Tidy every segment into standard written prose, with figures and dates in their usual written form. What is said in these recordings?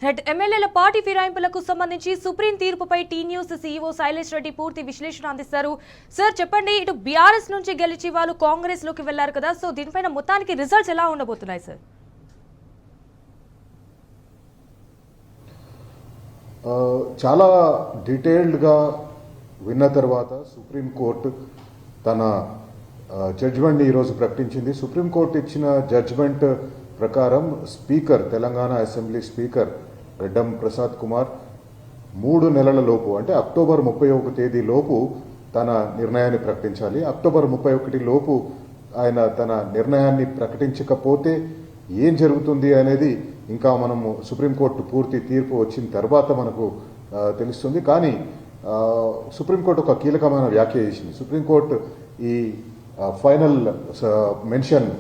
Red ఎమ్మెల్యేల party ఫిరాయింపులకు సంబంధించి సుప్రీం తీర్పుపై T news CEO Shailesh Reddy పూర్తి విశ్లేషణ అందిస్తారు. సార్ చెప్పండి, ఇటు బీఆర్ఎస్ నుంచి గెలిచి వాళ్ళు కాంగ్రెస్ లోకి వెళ్లారు కదా, సో దీనిపైన మొత్తానికి రిజల్ట్స్ ఎలా ఉండబోతున్నాయి సార్? చాలా డీటెయిల్డ్గా విన్న తర్వాత సుప్రీంకోర్టు తన జడ్జిమెంట్ని ఈరోజు ప్రకటించింది. సుప్రీంకోర్టు ఇచ్చిన జడ్జిమెంట్ ప్రకారం speaker, Telangana assembly speaker Reddam Prasad Kumar 3 నెలల లోపు, అంటే అక్టోబర్ 31 తేదీ లోపు తన నిర్ణయాన్ని ప్రకటించాలి. అక్టోబర్ 31 లోపు ఆయన తన నిర్ణయాన్ని ప్రకటించకపోతే ఏం జరుగుతుంది అనేది ఇంకా మనము సుప్రీంకోర్టు పూర్తి తీర్పు వచ్చిన తర్వాత మనకు తెలుస్తుంది. కానీ సుప్రీంకోర్టు ఒక కీలకమైన వ్యాఖ్య చేసింది. సుప్రీంకోర్టు ఈ ఫైనల్ మెన్షన్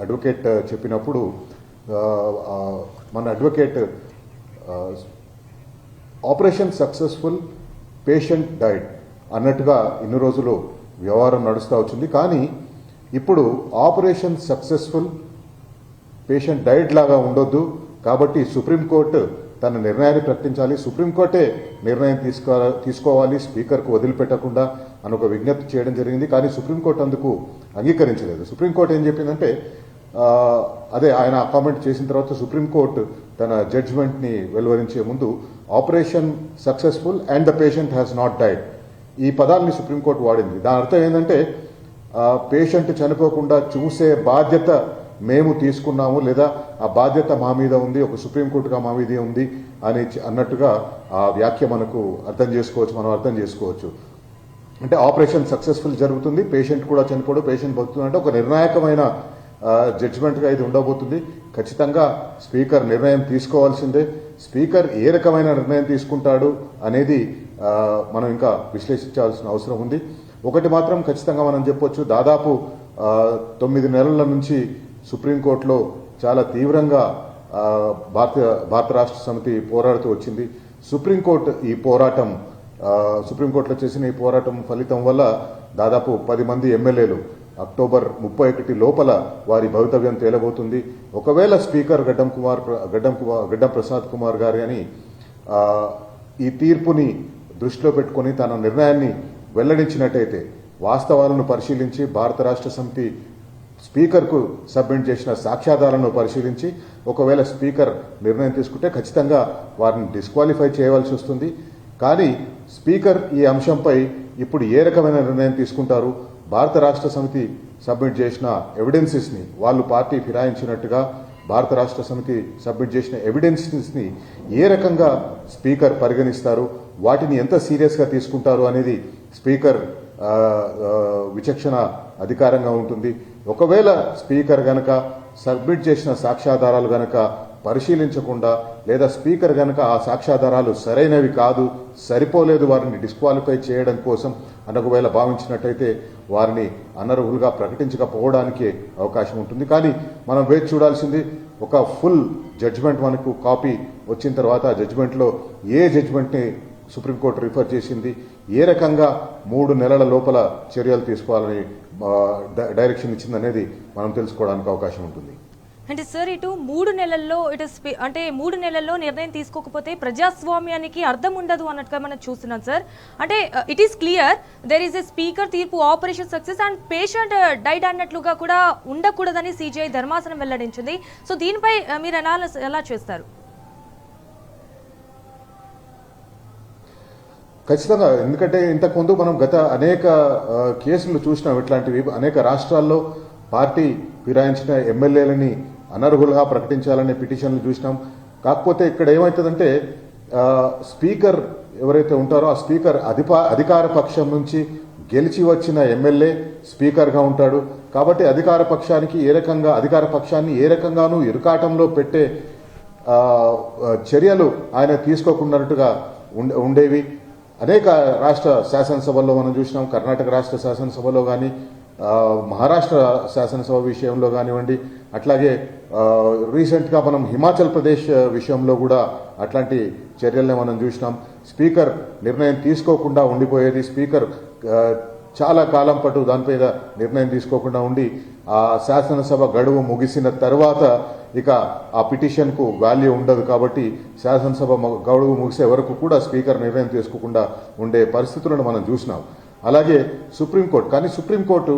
అడ్వకేట్ చెప్పినప్పుడు మన advocate operation successful, patient died అన్నట్టుగా ఇన్ని రోజులు వ్యవహారం నడుస్తూ వచ్చింది. కానీ ఇప్పుడు ఆపరేషన్ సక్సెస్ఫుల్, పేషెంట్ డైడ్ లాగా ఉండొద్దు, కాబట్టి సుప్రీంకోర్టు తన నిర్ణయాన్ని ప్రకటించాలి, సుప్రీంకోర్టే నిర్ణయం తీసుకోవాలి స్పీకర్కు వదిలిపెట్టకుండా అని ఒక విజ్ఞప్తి చేయడం జరిగింది. కానీ సుప్రీంకోర్టు అందుకు అంగీకరించలేదు. సుప్రీంకోర్టు ఏం చెప్పిందంటే, అదే ఆయన కామెంట్ చేసిన తర్వాత సుప్రీంకోర్టు తన జడ్జిమెంట్ని వెలువరించే ముందు operation successful and the patient has not died, ఈ పదాన్ని సుప్రీంకోర్టు వాడింది. దాని అర్థం ఏంటంటే పేషెంట్ చనిపోకుండా చూసే బాధ్యత మేము తీసుకున్నాము, లేదా ఆ బాధ్యత మా మీద ఉంది, ఒక సుప్రీంకోర్టుగా మా మీదే ఉంది అని అన్నట్టుగా ఆ వ్యాఖ్య మనకు మనం అర్థం చేసుకోవచ్చు. అంటే ఆపరేషన్ సక్సెస్ఫుల్ జరుగుతుంది, పేషెంట్ కూడా చనిపోడు, పేషెంట్ బతుకుతుంది, అంటే ఒక నిర్ణాయకమైన జడ్జిమెంట్గా ఇది ఉండబోతుంది. ఖచ్చితంగా స్పీకర్ నిర్ణయం తీసుకోవాల్సిందే. స్పీకర్ ఏ రకమైన నిర్ణయం తీసుకుంటాడు అనేది మనం ఇంకా విశ్లేషించాల్సిన అవసరం ఉంది. ఒకటి మాత్రం ఖచ్చితంగా మనం చెప్పొచ్చు, దాదాపు 9 నెలల నుంచి సుప్రీంకోర్టులో చాలా తీవ్రంగా భారత రాష్ట్ర సమితి పోరాడుతూ వచ్చింది. సుప్రీంకోర్టులో చేసిన ఈ పోరాటం ఫలితం వల్ల దాదాపు 10 మంది ఎమ్మెల్యేలు అక్టోబర్ 31 లోపల వారి భవితవ్యం తేలబోతుంది. ఒకవేళ స్పీకర్ గడ్డం ప్రసాద్ కుమార్ గారు అని ఈ తీర్పుని దృష్టిలో పెట్టుకుని తన నిర్ణయాన్ని వెల్లడించినట్టయితే, వాస్తవాలను పరిశీలించి భారత రాష్ట్ర సమితి స్పీకర్కు సబ్మిట్ చేసిన సాక్ష్యాధారాలను పరిశీలించి ఒకవేళ స్పీకర్ నిర్ణయం తీసుకుంటే ఖచ్చితంగా వారిని డిస్క్వాలిఫై చేయవలసి వస్తుంది. కానీ స్పీకర్ ఈ అంశంపై ఇప్పుడు ఏ రకమైన నిర్ణయం తీసుకుంటారు, భారత రాష్ట్ర సమితి సబ్మిట్ చేసిన ఎవిడెన్సెస్ని, వాళ్ళు పార్టీ ఫిరాయించినట్టుగా భారత రాష్ట్ర సమితి సబ్మిట్ చేసిన ఎవిడెన్సెస్ని ఏ రకంగా స్పీకర్ పరిగణిస్తారు, వాటిని ఎంత సీరియస్గా తీసుకుంటారు అనేది స్పీకర్ విచక్షణ అధికారంగా ఉంటుంది. ఒకవేళ స్పీకర్ గనక సబ్మిట్ చేసిన సాక్ష్యాధారాలు గనక పరిశీలించకుండా, లేదా స్పీకర్ గనక ఆ సాక్ష్యాధారాలు సరైనవి కాదు, సరిపోలేదు, వారిని డిస్క్వాలిఫై చేయడం కోసం అని ఒకవేళ భావించినట్టయితే వారిని అనర్హులుగా ప్రకటించకపోవడానికి అవకాశం ఉంటుంది. కానీ మనం వేచి చూడాల్సింది, ఒక ఫుల్ జడ్జిమెంట్ మనకు కాపీ వచ్చిన తర్వాత ఆ జడ్జిమెంట్లో ఏ జడ్జిమెంట్ని సుప్రీంకోర్టు రిఫర్ చేసింది, ఏ రకంగా 3 నెలల లోపల చర్యలు తీసుకోవాలని డైరెక్షన్ ఇచ్చింది అనేది మనం తెలుసుకోవడానికి అవకాశం ఉంటుంది. అంటే సార్, ఇటు 3 నెలల్లో అంటే 3 నెలల్లో నిర్ణయం తీసుకోకపోతే ప్రజాస్వామ్యానికి అర్థం ఉండదు అన్నట్టుగా మనం చూస్తున్నాం సార్. అంటే it is clear there is a speaker తీర్పు operation success and patient died అన్నట్లుగా కూడా ఉండకూడదని సిజిఐ ధర్మాసనం వెల్లడించింది. సో దీనిపై మీరు ఎలా చేస్తారు? ఖచ్చితంగా, ఎందుకంటే ఇంతకుముందు మనం గత అనేక కేసులు చూసినాం ఇట్లాంటివి. అనేక రాష్ట్రాల్లో పార్టీ ఫిరాయించిన ఎమ్మెల్యేలని అనర్హులుగా ప్రకటించాలనే పిటిషన్లు చూసినాం. కాకపోతే ఇక్కడ ఏమవుతుందంటే, స్పీకర్ ఎవరైతే ఉంటారో ఆ స్పీకర్ అధికార పక్షం నుంచి గెలిచి వచ్చిన ఎమ్మెల్యే స్పీకర్గా ఉంటాడు. కాబట్టి అధికార పక్షాన్ని ఏ రకంగానూ ఇరుకాటంలో పెట్టే చర్యలు ఆయన తీసుకోకున్నట్టుగా ఉండేవి. అనేక రాష్ట్ర శాసనసభల్లో మనం చూసినాం. కర్ణాటక రాష్ట్ర శాసనసభలో కానీ, మహారాష్ట్ర శాసనసభ విషయంలో కానివ్వండి, అట్లాగే రీసెంట్గా మనం హిమాచల్ ప్రదేశ్ విషయంలో కూడా అట్లాంటి చర్యల్ని మనం చూసినాం. స్పీకర్ నిర్ణయం తీసుకోకుండా ఉండిపోయేది. స్పీకర్ చాలా కాలం పాటు దానిపై నిర్ణయం తీసుకోకుండా ఉండి ఆ శాసనసభ గడువు ముగిసిన తర్వాత ఇక ఆ పిటిషన్కు వాల్యూ ఉండదు కాబట్టి శాసనసభ గడువు ముగిసే వరకు కూడా స్పీకర్ నిర్ణయం తీసుకోకుండా ఉండే పరిస్థితులను మనం చూసినాం. అలాగే సుప్రీంకోర్టు, కానీ సుప్రీంకోర్టు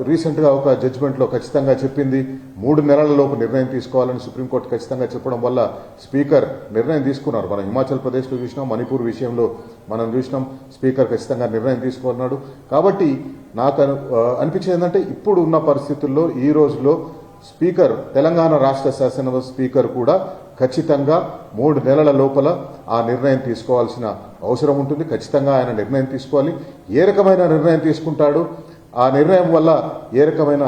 రీసెంట్గా ఒక జడ్జిమెంట్లో ఖచ్చితంగా చెప్పింది 3 నెలల లోపు నిర్ణయం తీసుకోవాలని సుప్రీంకోర్టు ఖచ్చితంగా చెప్పడం వల్ల స్పీకర్ నిర్ణయం తీసుకున్నారు. మనం హిమాచల్ ప్రదేశ్లో చూసినాం, మణిపూర్ విషయంలో మనం చూసినాం, స్పీకర్ ఖచ్చితంగా నిర్ణయం తీసుకున్నాడు. కాబట్టి నాకు అనిపించేది ఏంటంటే ఇప్పుడు ఉన్న పరిస్థితుల్లో ఈ రోజులో స్పీకర్, తెలంగాణ రాష్ట్ర శాసనసభ స్పీకర్ కూడా ఖచ్చితంగా 3 నెలల లోపల ఆ నిర్ణయం తీసుకోవాల్సిన అవసరం ఉంటుంది. ఖచ్చితంగా ఆయన నిర్ణయం తీసుకోవాలి. ఏ రకమైన నిర్ణయం తీసుకుంటాడు, ఆ నిర్ణయం వల్ల ఏ రకమైన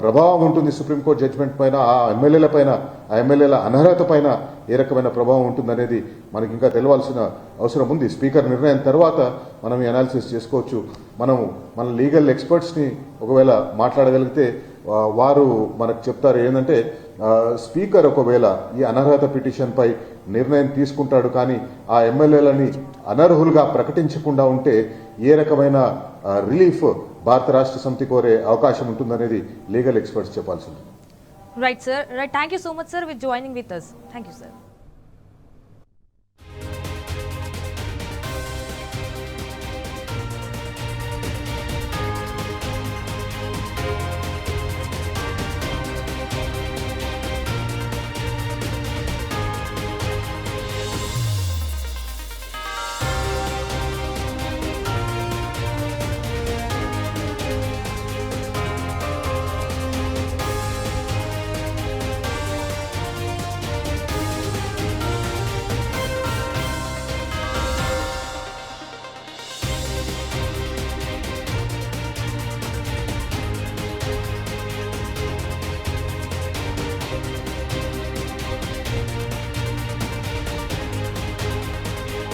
ప్రభావం ఉంటుంది సుప్రీంకోర్టు జడ్జిమెంట్ పైన, ఆ ఎమ్మెల్యేల పైన, ఆ ఎమ్మెల్యేల అనర్హత పైన ఏ రకమైన ప్రభావం ఉంటుందనేది మనకి ఇంకా తెలవాల్సిన అవసరం ఉంది. స్పీకర్ నిర్ణయం తర్వాత మనం ఈ అనాలిసిస్ చేసుకోవచ్చు. మన లీగల్ ఎక్స్పర్ట్స్ని ఒకవేళ మాట్లాడగలిగితే వారు మనకు చెప్తారు ఏంటంటే స్పీకర్ ఒకవేళ ఈ అనర్హత పిటిషన్ పై నిర్ణయం తీసుకుంటాడు, కానీ ఆ ఎమ్మెల్యేలని అనర్హులుగా ప్రకటించకుండా ఉంటే ఏ రకమైన రిలీఫ్ భారత రాష్ట్ర సమితి కోరే అవకాశం ఉంటుందనేది లీగల్ ఎక్స్పర్ట్స్ చెప్పాల్సి ఉంటుంది. Right, sir. Right. Thank you so much, sir, with joining with us. Thank you, sir.